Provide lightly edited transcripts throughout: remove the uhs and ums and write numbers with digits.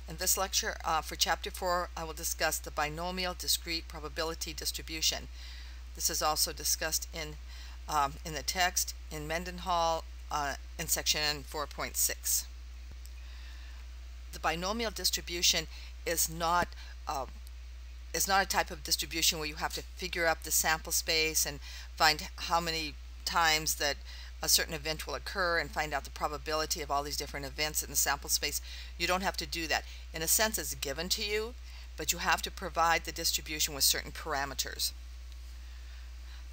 In this lecture, for Chapter 4, I will discuss the binomial discrete probability distribution. This is also discussed in the text in Mendenhall in section 4.6. The binomial distribution is not a type of distribution where you have to figure out the sample space and find how many times that a certain event will occur and find out the probability of all these different events in the sample space. You don't have to do that. In a sense, it's given to you, but you have to provide the distribution with certain parameters.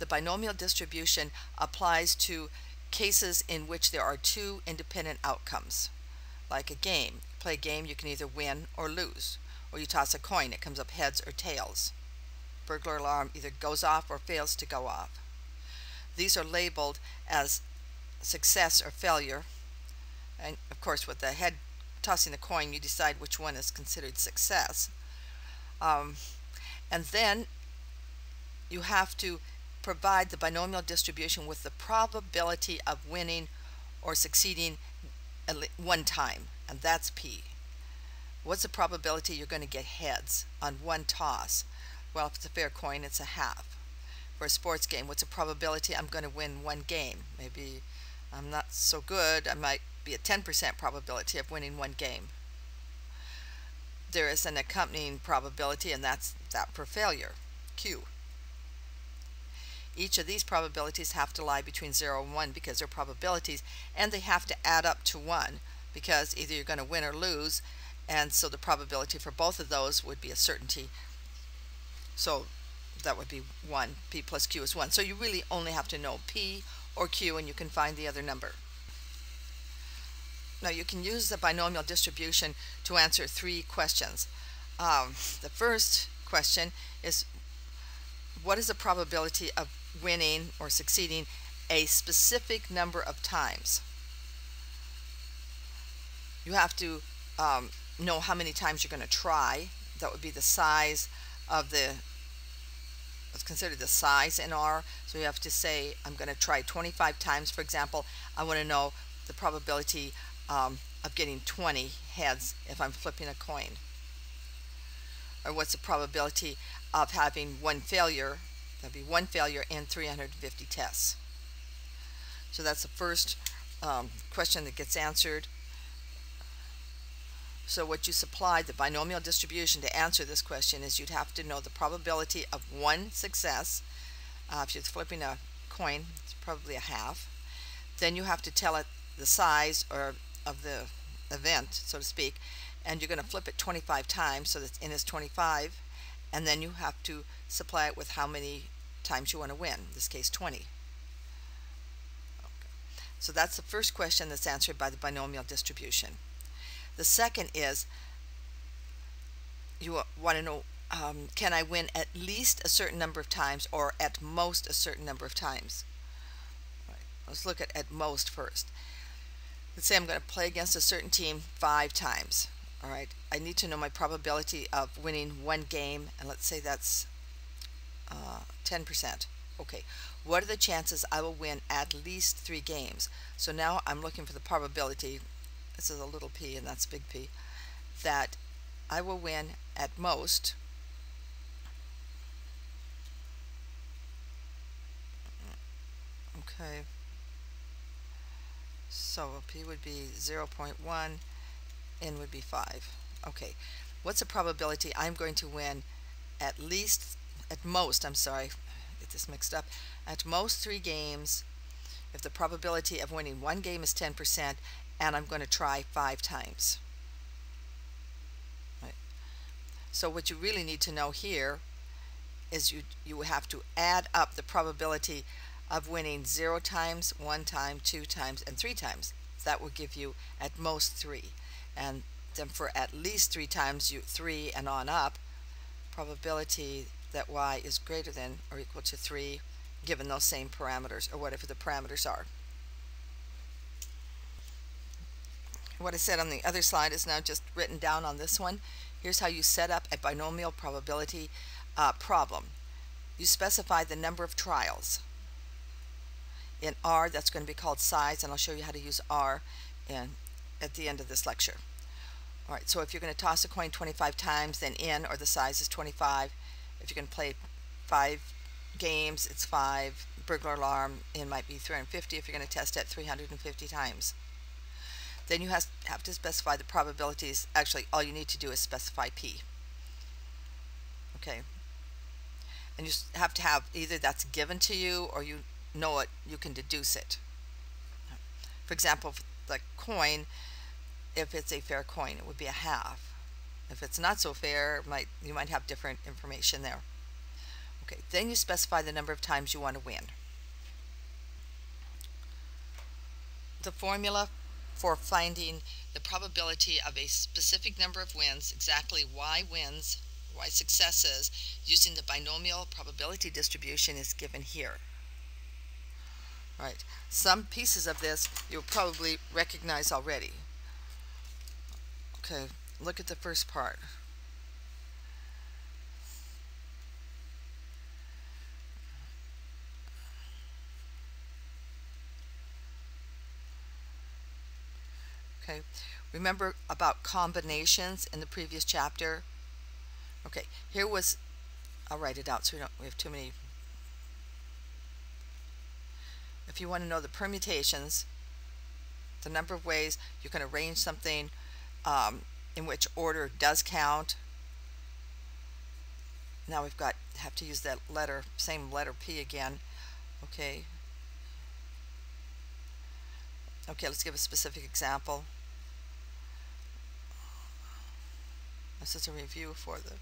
The binomial distribution applies to cases in which there are two independent outcomes. Like a game. You play a game, you can either win or lose. Or you toss a coin, it comes up heads or tails. Burglar alarm either goes off or fails to go off. These are labeled as success or failure, and of course with the head tossing the coin you decide which one is considered success, and then you have to provide the binomial distribution with the probability of winning or succeeding at one time, and that's P. What's the probability you're going to get heads on one toss? Well, if it's a fair coin, it's a half. For a sports game, what's the probability I'm going to win one game? Maybe I'm not so good, I might be a 10% probability of winning one game. There is an accompanying probability, and that's that for failure, Q. Each of these probabilities have to lie between 0 and 1 because they're probabilities, and they have to add up to 1 because either you're going to win or lose, and so the probability for both of those would be a certainty. So that would be 1. P plus Q is 1. So you really only have to know P or Q, and you can find the other number. Now you can use the binomial distribution to answer 3 questions. The first question is, what is the probability of winning or succeeding a specific number of times? You have to know how many times you're going to try. That would be the size of what's considered the size in R. So you have to say, I'm going to try 25 times, for example. I want to know the probability of getting 20 heads if I'm flipping a coin. Or what's the probability of having one failure? That'd be one failure in 350 tests. So that's the first question that gets answered. So what you supply the binomial distribution to answer this question is you'd have to know the probability of one success. If you're flipping a coin, it's probably a half. Then you have to tell it the size of the event, so to speak, and you're going to flip it 25 times, so that N is 25, and then you have to supply it with how many times you want to win, in this case 20. Okay. So that's the first question that's answered by the binomial distribution. The second is, you want to know, can I win at least a certain number of times or at most a certain number of times? Right. Let's look at most first. Let's say I'm going to play against a certain team 5 times. All right. I need to know my probability of winning one game, and let's say that's 10%. Okay. What are the chances I will win at least 3 games? So now I'm looking for the probability. This is a little p and that's big P, that I will win at most okay, so P would be 0.1, N would be 5. Okay, what's the probability I'm going to win at most, I'm sorry, get this mixed up, at most 3 games if the probability of winning one game is 10%, and I'm going to try 5 times. Right. So what you really need to know here is you have to add up the probability of winning 0 times, 1 time, 2 times, and 3 times. That will give you at most 3. And then for at least 3 times, 3 and on up, probability that y is greater than or equal to 3, given those same parameters, or whatever the parameters are. What I said on the other slide is now just written down on this one. Here's how you set up a binomial probability problem. You specify the number of trials. In R, that's going to be called size, and I'll show you how to use R at the end of this lecture. Alright, so if you're going to toss a coin 25 times, then in, or the size is 25. If you're going to play 5 games, it's 5. Burglar alarm, in might be 350 if you're going to test it 350 times. Then you have to specify the probabilities. Actually, all you need to do is specify P. Okay. And you have to have either that's given to you or you know it, you can deduce it. For example, the coin, if it's a fair coin, it would be a half. If it's not so fair, you might have different information there. Okay, then you specify the number of times you want to win. The formula for finding the probability of a specific number of wins, exactly Y wins, Y successes, using the binomial probability distribution is given here. Right. Some pieces of this you'll probably recognize already. Okay, look at the first part. Okay, remember about combinations in the previous chapter? Okay, here was, I'll write it out so we have too many. If you want to know the permutations, the number of ways you can arrange something in which order does count. Now we've got, have to use that letter, same letter P again. Okay. Okay, let's give a specific example. This is a review for the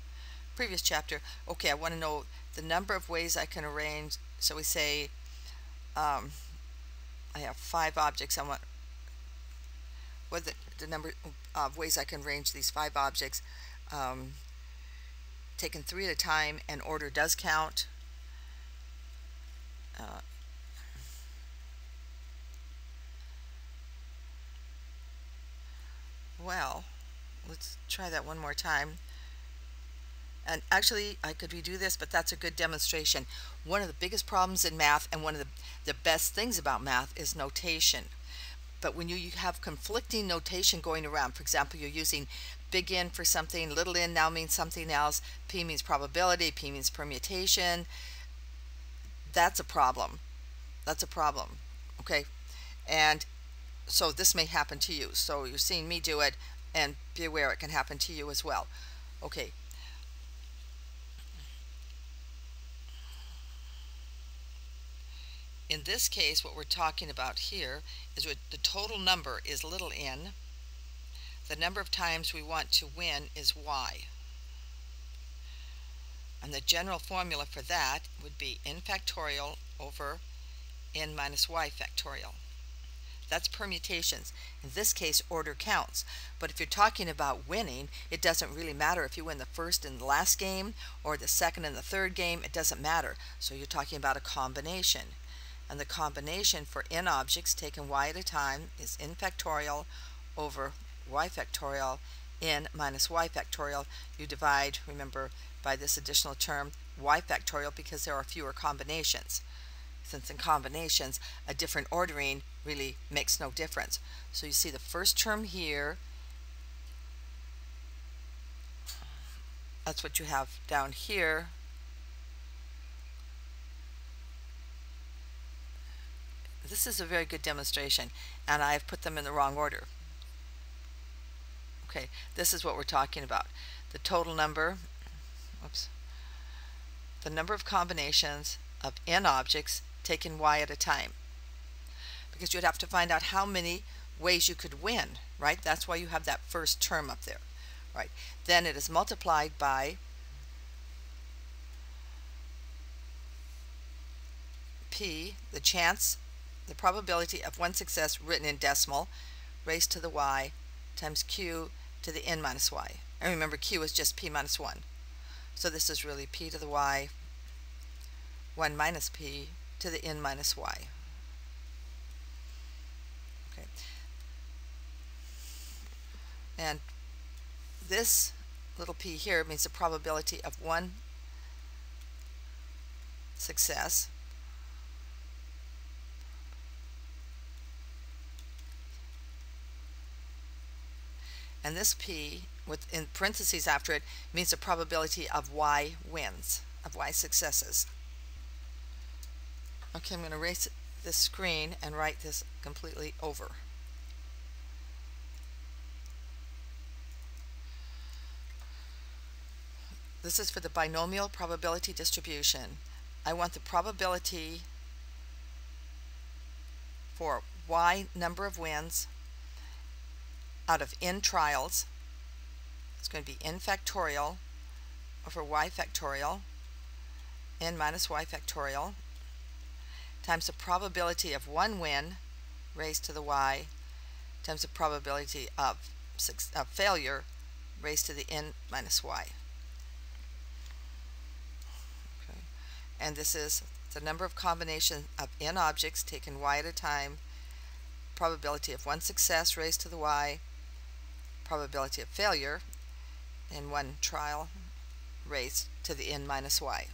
previous chapter. Okay, I want to know the number of ways I can arrange. So we say I have 5 objects. I want what the number of ways I can arrange these 5 objects, taken 3 at a time, and order does count. Well, let's try that one more time. And actually, I could redo this, but that's a good demonstration. One of the biggest problems in math, and one of the best things about math, is notation. But when you have conflicting notation going around, for example, you're using big N for something, little n now means something else, P means probability, P means permutation, that's a problem. That's a problem. Okay? And so this may happen to you. So you're seeing me do it, and be aware it can happen to you as well. Okay. In this case, what we're talking about here is what the total number is little n. The number of times we want to win is y. And the general formula for that would be n factorial over n minus y factorial. That's permutations. In this case, order counts. But if you're talking about winning, it doesn't really matter if you win the first and the last game or the second and the third game. It doesn't matter. So you're talking about a combination. And the combination for n objects taken y at a time is n factorial over y factorial n minus y factorial. You divide, remember, by this additional term y factorial because there are fewer combinations. Since in combinations, a different ordering really makes no difference. So you see the first term here, that's what you have down here. This is a very good demonstration, and I've put them in the wrong order. Okay, this is what we're talking about. The total number, oops, the number of combinations of n objects taken y at a time. Because you'd have to find out how many ways you could win, right? That's why you have that first term up there, right? Then it is multiplied by P, the chance, the probability of one success written in decimal, raised to the y, times Q to the n minus y. And remember, Q is just P minus 1. So this is really P to the y, 1 minus P to the n minus y. Okay. And this little p here means the probability of one success. And this P with in parentheses after it means the probability of Y wins, of Y successes. Okay, I'm going to erase this screen and write this completely over. This is for the binomial probability distribution. I want the probability for Y number of wins out of n trials. It's going to be n factorial over Y factorial, n minus Y factorial, times the probability of one win raised to the Y times the probability of failure raised to the n minus Y. Okay. And this is the number of combinations of n objects taken Y at a time, probability of one success raised to the Y, probability of failure in one trial raised to the n minus Y.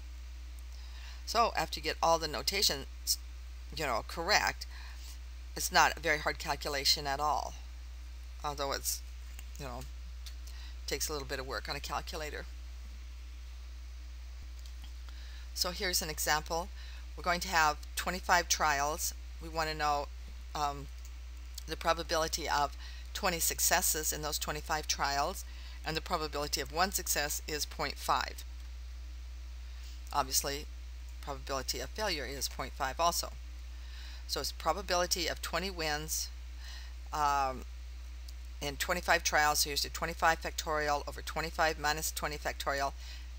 So after you get all the notations, correct, it's not a very hard calculation at all, although it's, takes a little bit of work on a calculator. So here's an example. We're going to have 25 trials. We want to know the probability of 20 successes in those 25 trials, and the probability of one success is 0.5. Obviously, probability of failure is 0.5 also. So it's probability of 20 wins in 25 trials. So here's the 25 factorial over 25 minus 20 factorial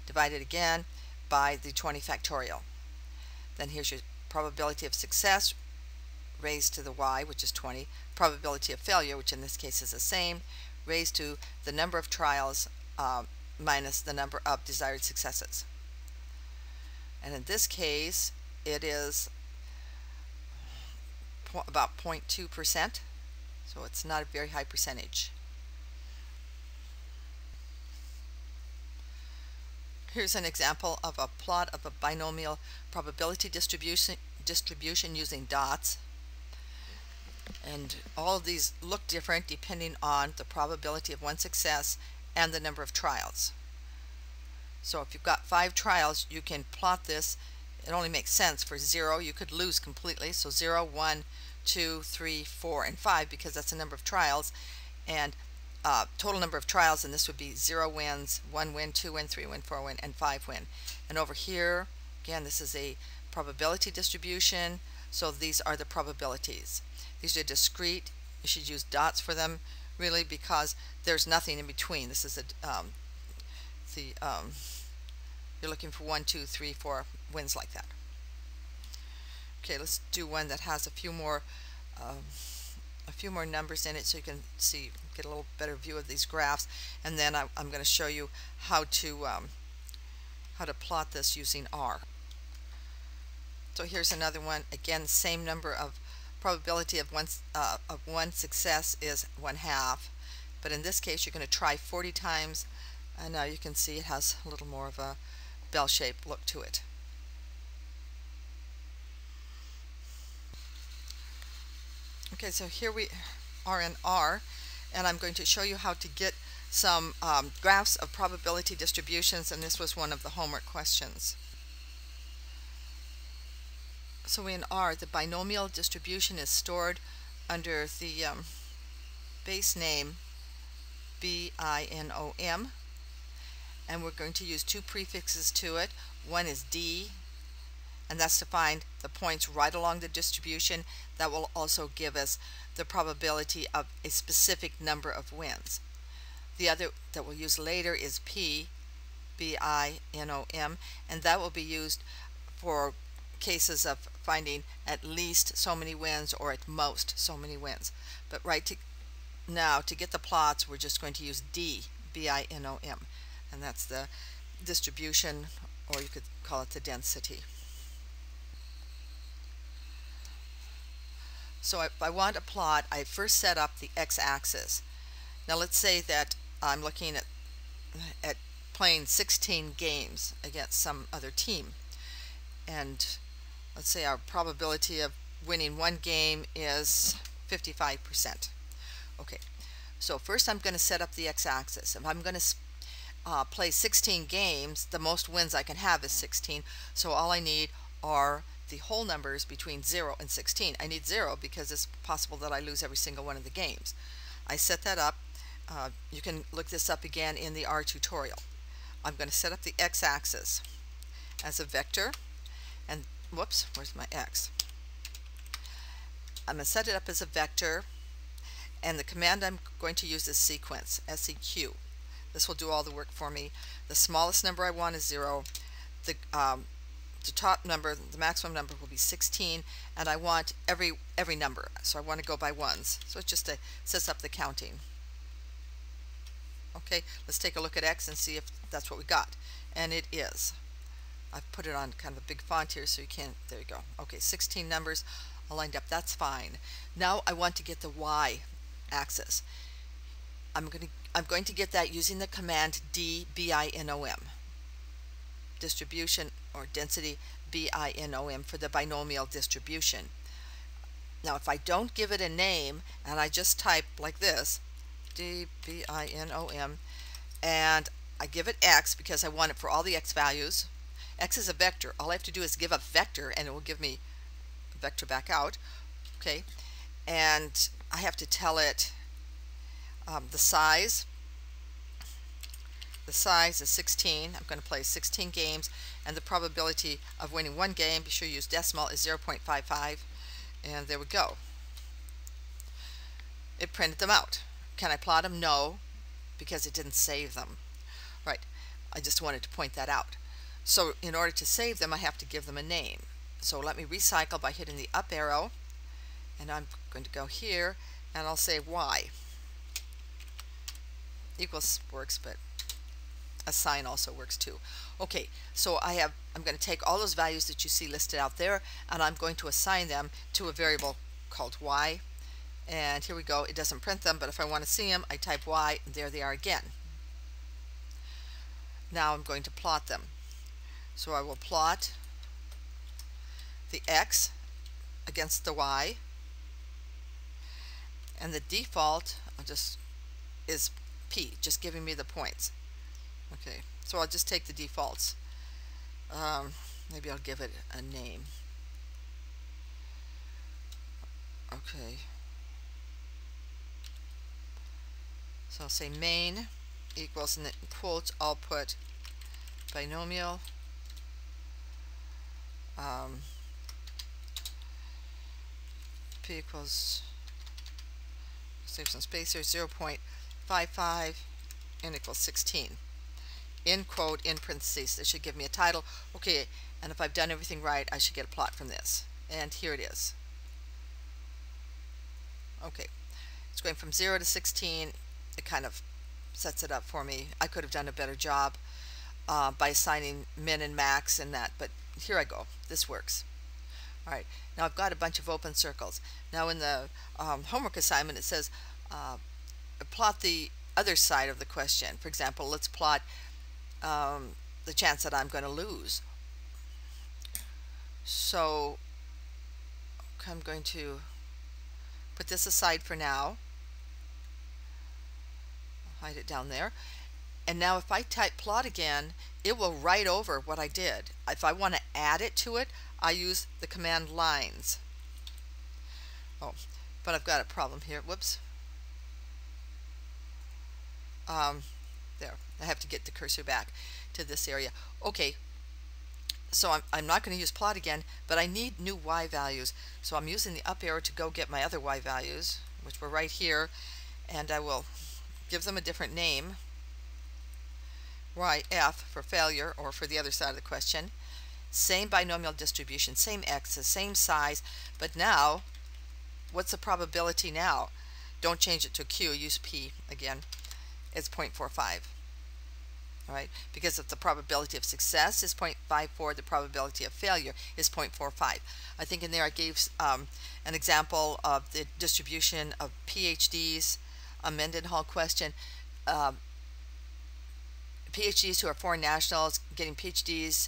divided again by the 20 factorial. Then here's your probability of success raised to the Y, which is 20, probability of failure, which in this case is the same, raised to the number of trials minus the number of desired successes. And in this case, it is about 0.2%, so it's not a very high percentage. Here's an example of a plot of a binomial probability distribution using dots. And all of these look different depending on the probability of one success and the number of trials. So if you've got 5 trials, you can plot this. It only makes sense for 0. You could lose completely. So 0, 1, 2, 3, 4, and 5, because that's the number of trials. And total number of trials, and this would be 0 wins, 1 win, 2 win, 3 win, 4 win, and 5 win. And over here, again, this is a probability distribution. So these are the probabilities. These are discrete. You should use dots for them, really, because there's nothing in between. This is you're looking for 1, 2, 3, 4 wins like that. Okay, let's do one that has a few more numbers in it, so you can get a little better view of these graphs. And then I'm going to show you how to plot this using R. So here's another one. Again, same number of probability of one success is 1/2, but in this case you're going to try 40 times, and now you can see it has a little more of a bell-shaped look to it. Okay, so here we are in R, and I'm going to show you how to get some graphs of probability distributions, and this was one of the homework questions. So in R, the binomial distribution is stored under the base name BINOM, and we're going to use 2 prefixes to it. One is D, and that's to find the points right along the distribution. That will also give us the probability of a specific number of wins. The other that we'll use later is P, BINOM, and that will be used for cases of finding at least so many wins or at most so many wins. But now to get the plots, we're just going to use D, BINOM, and that's the distribution, or you could call it the density. So if I want a plot, I first set up the x-axis. Now let's say that I'm looking at playing 16 games against some other team, and let's say our probability of winning one game is 55%. Okay, So first I'm going to set up the x-axis. If I'm going to play 16 games, the most wins I can have is 16. So all I need are the whole numbers between 0 and 16. I need 0 because it's possible that I lose every single one of the games. I set that up. You can look this up again in the R tutorial. I'm going to set up the x-axis as a vector, and whoops, where's my x? I'm going to set it up as a vector, and the command I'm going to use is sequence, SEQ. This will do all the work for me. The smallest number I want is 0. The top number, the maximum number, will be 16, and I want every number, so I want to go by ones. So it just sets up the counting. Okay, let's take a look at x and see if that's what we got, and it is. I've put it on kind of a big font here so you can't. There you go. Okay, 16 numbers all lined up. That's fine. Now I want to get the y-axis. I'm going to get that using the command DBINOM, distribution or density BINOM, for the binomial distribution. Now if I don't give it a name and I just type like this, DBINOM, and I give it x because I want it for all the x values. X is a vector. All I have to do is give a vector and it will give me a vector back out. Okay, and I have to tell it the size. The size is 16. I'm going to play 16 games, and the probability of winning one game, be sure you use decimal, is 0.55. And there we go. It printed them out. Can I plot them? No, because it didn't save them. Right. I just wanted to point that out. So in order to save them, I have to give them a name. So let me recycle by hitting the up arrow, and I'm going to go here, and I'll say y equals works, but a sign also works too. Okay, so I'm going to take all those values that you see listed out there, and I'm going to assign them to a variable called y. And here we go. It doesn't print them, but if I want to see them, I type y, and there they are again. Now I'm going to plot them. So I will plot the x against the y, and the default is p, just giving me the points. Okay, so I'll just take the defaults. Maybe I'll give it a name. Okay, so I'll say main equals, and in quotes I'll put binomial p equals, save some space here, 0.55 and equals 16. In quote, in parentheses. This should give me a title. Okay, and if I've done everything right, I should get a plot from this. And here it is. Okay, it's going from 0 to 16. It kind of sets it up for me. I could have done a better job by assigning min and max and that, but here I go. This works. Alright, now I've got a bunch of open circles. Now in the homework assignment it says plot the other side of the question. For example, let's plot the chance that I'm going to lose. So I'm going to put this aside for now. I'll hide it down there. And now if I type plot again, it will write over what I did. If I want to add it to it, I use the command lines. Oh, but I've got a problem here. Whoops. There. I have to get the cursor back to this area. Okay, so I'm not going to use plot again, but I need new y values. So I'm using the up arrow to go get my other y values, which were right here, and I will give them a different name. YF for failure, or for the other side of the question. Same binomial distribution, same x's, same size, but now, what's the probability now? Don't change it to q, use p again. It's 0.45. Alright, because if the probability of success is 0.54, the probability of failure is 0.45. I think in there I gave an example of the distribution of PhDs, a Mendenhall question. PhDs who are foreign nationals getting PhDs,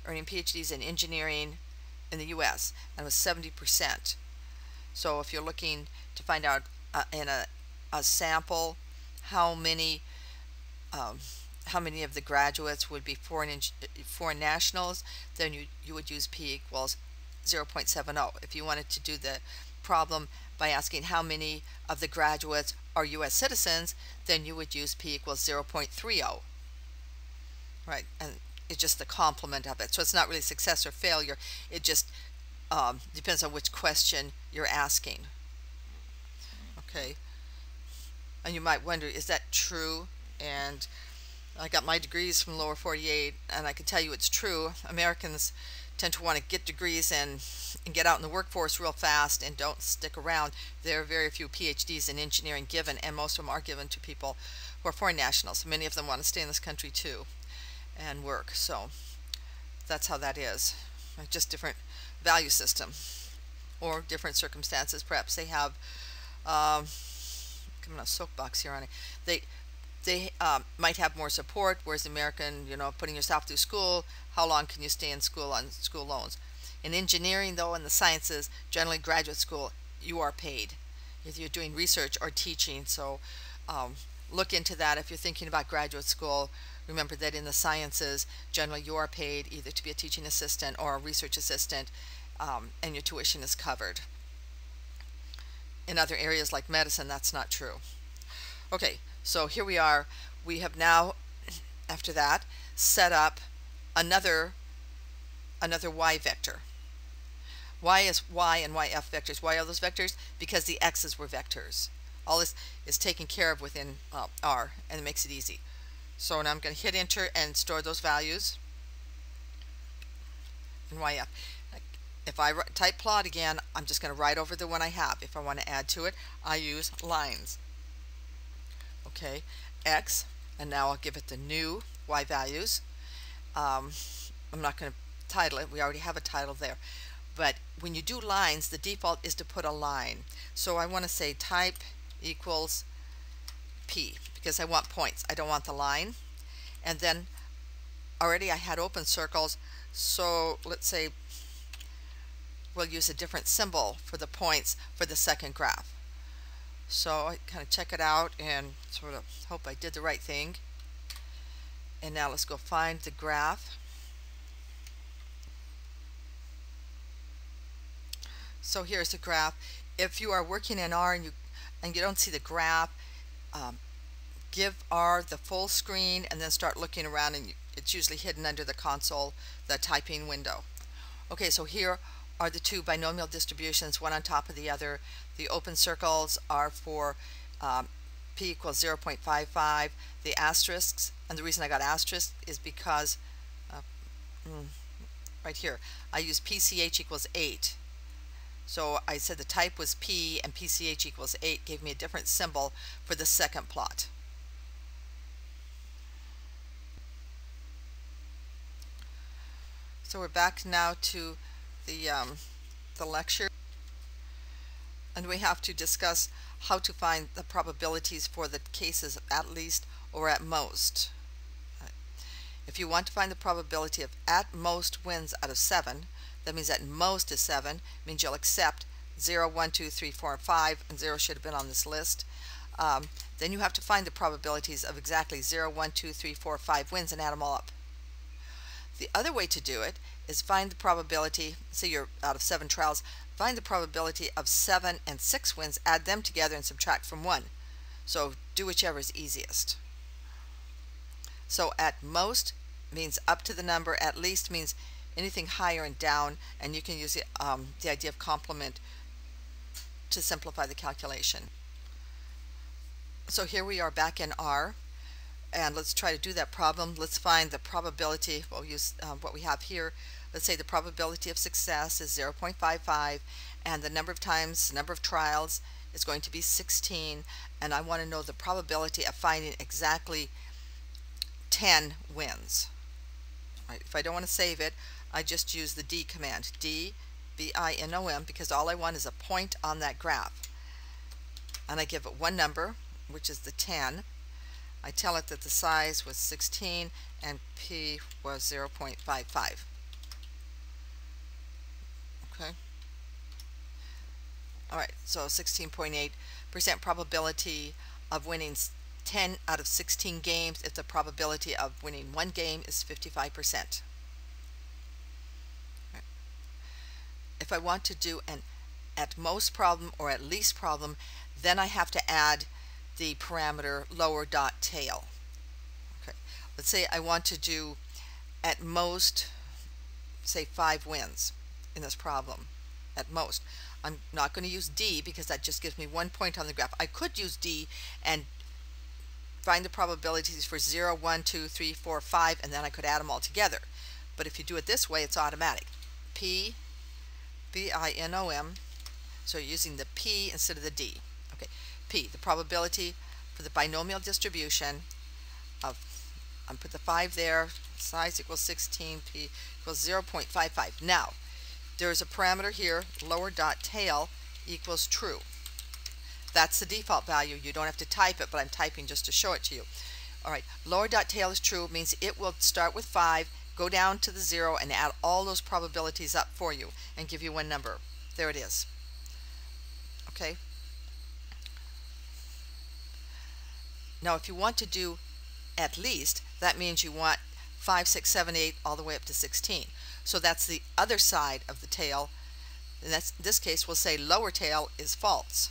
earning PhDs in engineering in the US, and it was 70%. So if you're looking to find out in a sample how many of the graduates would be foreign nationals, then you would use P equals 0.70. If you wanted to do the problem by asking how many of the graduates are U.S. citizens, then you would use P equals 0.30. Right, and it's just the complement of it. So it's not really success or failure. It just depends on which question you're asking. Okay, and you might wonder, is that true? And I got my degrees from lower 48, and I can tell you it's true. Americans tend to want to get degrees and get out in the workforce real fast and don't stick around. There are very few PhDs in engineering given, and most of them are given to people who are foreign nationals. Many of them want to stay in this country too and work. So that's how that is. Just different value system or different circumstances. Perhaps they have come on a soapbox here on it. They might have more support, whereas the American, putting yourself through school, how long can you stay in school on school loans? In engineering, though, in the sciences, generally graduate school, you are paid if you're doing research or teaching. So look into that. If you're thinking about graduate school, remember that in the sciences, generally you are paid either to be a teaching assistant or a research assistant, and your tuition is covered. In other areas like medicine, that's not true. Okay, so here we are. We have now, after that, set up another y vector. Y is y and yf vectors. Why are those vectors? Because the x's were vectors. All this is taken care of within R, and it makes it easy. So now I'm going to hit enter and store those values in yf. If I type plot again, I'm just going to write over the one I have. If I want to add to it, I use lines. Okay, x, and now I'll give it the new y values. I'm not going to title it. We already have a title there. But when you do lines, the default is to put a line. So I want to say type equals P because I want points. I don't want the line. And then already I had open circles, so let's say we'll use a different symbol for the points for the second graph. So I kind of check it out and sort of hope I did the right thing. And now let's go find the graph. So here's the graph. If you are working in R and you don't see the graph, give R the full screen and then start looking around, and it's usually hidden under the console, the typing window. Okay, so here are the two binomial distributions, one on top of the other. The open circles are for P equals 0.55. The asterisks, and the reason I got asterisks is because right here I use PCH equals 8. So I said the type was P and PCH equals 8 gave me a different symbol for the second plot. So we're back now to the lecture, and we have to discuss how to find the probabilities for the cases of at least or at most. If you want to find the probability of at most wins out of 7, that means at most is 7, means you'll accept 0, 1, 2, 3, 4, and 5, and 0 should have been on this list. Then you have to find the probabilities of exactly 0, 1, 2, 3, 4, 5 wins and add them all up. The other way to do it is find the probability, say you're out of 7 trials, find the probability of 7 and 6 wins, add them together and subtract from 1. So do whichever is easiest. So at most means up to the number, at least means anything higher and down, and you can use the idea of complement to simplify the calculation. So here we are back in R. And let's try to do that problem. Let's find the probability. We'll use what we have here. Let's say the probability of success is 0.55, and the number of times, number of trials is going to be 16, and I want to know the probability of finding exactly 10 wins. Right. If I don't want to save it, I just use the D command, D-B-I-N-O-M, because all I want is a point on that graph. And I give it one number, which is the 10. I tell it that the size was 16 and P was 0.55. Okay. Alright, so 16.8%. 50% probability of winning 10 out of 16 games if the probability of winning one game is 55%. If I want to do an at most problem or at least problem, then I have to add the parameter lower dot tail. Okay, let's say I want to do at most, say 5 wins in this problem. At most. I'm not going to use D because that just gives me 1 point on the graph. I could use D and find the probabilities for 0, 1, 2, 3, 4, 5, and then I could add them all together. But if you do it this way, it's automatic. P, B-I-N-O-M, so you're using the P instead of the D. Okay, P, the probability for the binomial distribution of, I put the 5 there, size equals 16, P equals 0.55. Now, there's a parameter here, lower dot tail equals true. That's the default value. You don't have to type it, but I'm typing just to show it to you. Alright, lower dot tail is true, means it will start with 5, go down to the 0, and add all those probabilities up for you and give you one number. There it is. Okay? Now if you want to do at least, that means you want 5, 6, 7, 8 all the way up to 16. So that's the other side of the tail. And that's, in this case, we'll say lower tail is false.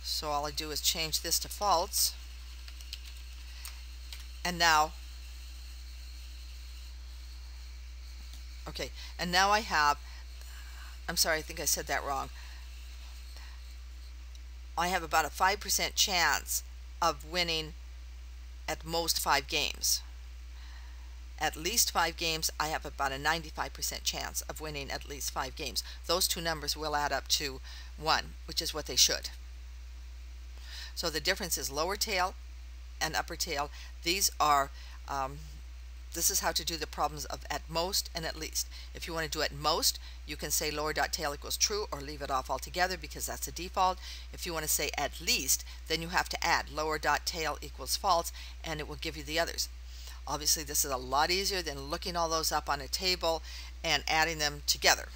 So all I do is change this to false. And now, okay, and now I have, I'm sorry, I think I said that wrong. I have about a 5% chance of winning at most 5 games. At least 5 games, I have about a 95% chance of winning at least 5 games. Those two numbers will add up to 1, which is what they should. So the difference is lower tail and upper tail. These are, this is how to do the problems of at most and at least. If you want to do at most, you can say lower dot tail equals true or leave it off altogether because that's the default. If you want to say at least, then you have to add lower dot tail equals false, and it will give you the others. Obviously, this is a lot easier than looking all those up on a table and adding them together.